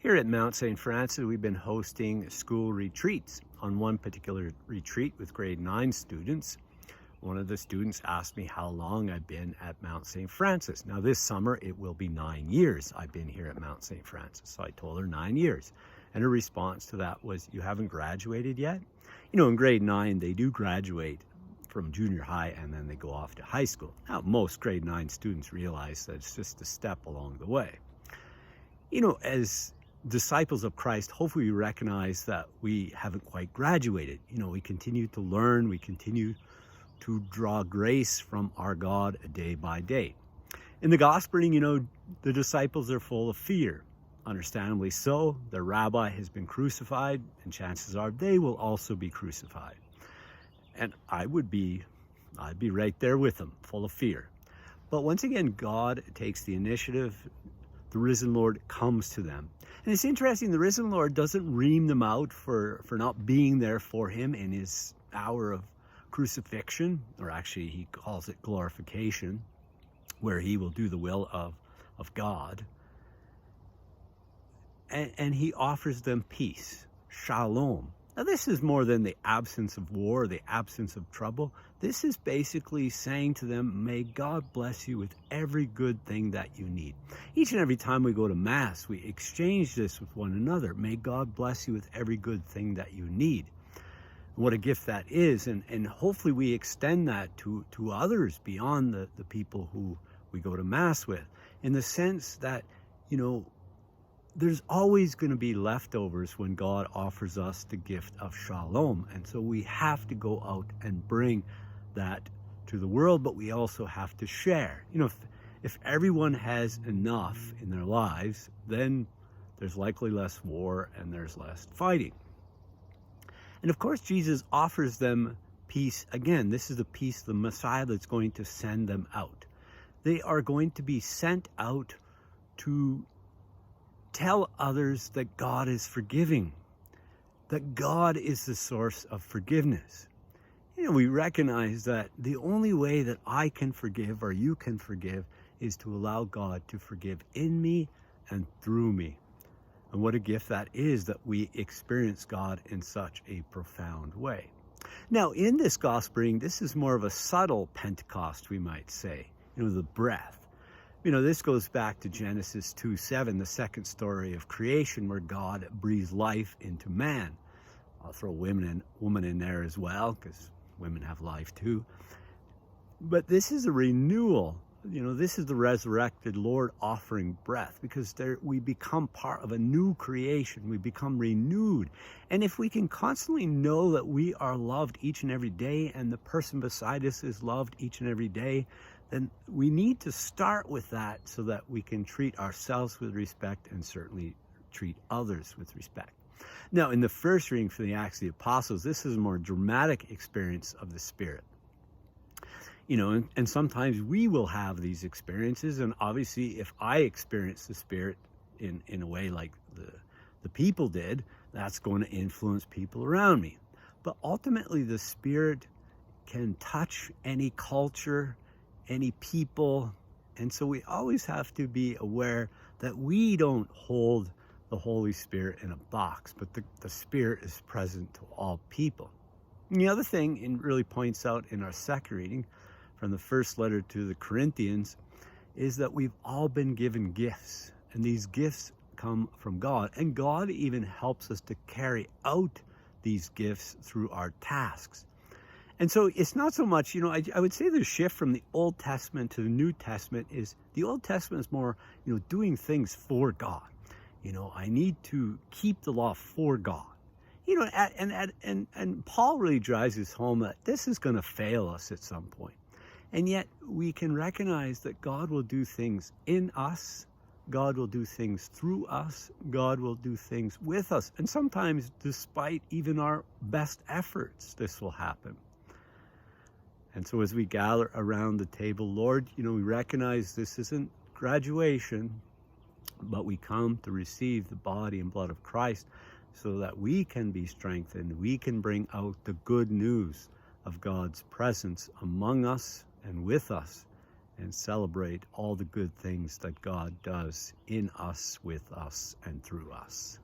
Here at Mount St. Francis, we've been hosting school retreats. On one particular retreat with grade 9 students, one of the students asked me how long I've been at Mount St. Francis. Now this summer, it will be 9 years I've been here at Mount St. Francis. So I told her 9 years. And her response to that was, "You haven't graduated yet?" You know, in grade 9, they do graduate from junior high and then they go off to high school. Now, most grade 9 students realize that it's just a step along the way. You know, as disciples of Christ, hopefully we recognize that we haven't quite graduated. You know, we continue to learn, we continue to draw grace from our God day by day. In the gospel reading, you know, the disciples are full of fear. Understandably so. Their rabbi has been crucified, and chances are they will also be crucified. And I'd be right there with them, full of fear. But once again, God takes the initiative. The risen Lord comes to them. And it's interesting, the risen Lord doesn't ream them out for not being there for him in his hour of crucifixion, or actually he calls it glorification, where he will do the will of God. And he offers them peace, shalom. Now this is more than the absence of war, the absence of trouble. This is basically saying to them, may God bless you with every good thing that you need. Each and every time we go to Mass, we exchange this with one another. May God bless you with every good thing that you need. What a gift that is, and hopefully we extend that to others beyond the people who we go to Mass with, in the sense that, you know, there's always going to be leftovers when God offers us the gift of shalom. And so we have to go out and bring that to the world, but we also have to share. You know, if everyone has enough in their lives, then there's likely less war and there's less fighting. And of course, Jesus offers them peace again. This is the peace of the Messiah that's going to send them out. They are going to be sent out to tell others that God is forgiving, that God is the source of forgiveness. You know, we recognize that the only way that I can forgive or you can forgive is to allow God to forgive in me and through me. And what a gift that is, that we experience God in such a profound way. Now, in this gospel reading, this is more of a subtle Pentecost, we might say, you know, the breath. You know, this goes back to Genesis 2:7, the second story of creation, where God breathes life into man. I'll throw woman in there as well, because women have life too. But this is a renewal. You know, this is the resurrected Lord offering breath, because we become part of a new creation. We become renewed. And if we can constantly know that we are loved each and every day, and the person beside us is loved each and every day, then we need to start with that so that we can treat ourselves with respect and certainly treat others with respect. Now, in the first reading from the Acts of the Apostles, this is a more dramatic experience of the Spirit. You know, and sometimes we will have these experiences, and obviously if I experience the Spirit in a way like the people did, that's going to influence people around me. But ultimately the Spirit can touch any culture, any people, and so we always have to be aware that we don't hold the Holy Spirit in a box, but the Spirit is present to all people. And the other thing it really points out in our second reading from the first letter to the Corinthians is that we've all been given gifts, and these gifts come from God, and God even helps us to carry out these gifts through our tasks. And so it's not so much, you know, I would say the shift from the Old Testament to the New Testament is, the Old Testament is more, you know, doing things for God. You know, I need to keep the law for God. You know, and Paul really drives this home that this is going to fail us at some point. And yet we can recognize that God will do things in us. God will do things through us. God will do things with us. And sometimes despite even our best efforts, this will happen. And so as we gather around the table, Lord, you know, we recognize this isn't graduation, but we come to receive the body and blood of Christ so that we can be strengthened. We can bring out the good news of God's presence among us and with us and celebrate all the good things that God does in us, with us, and through us.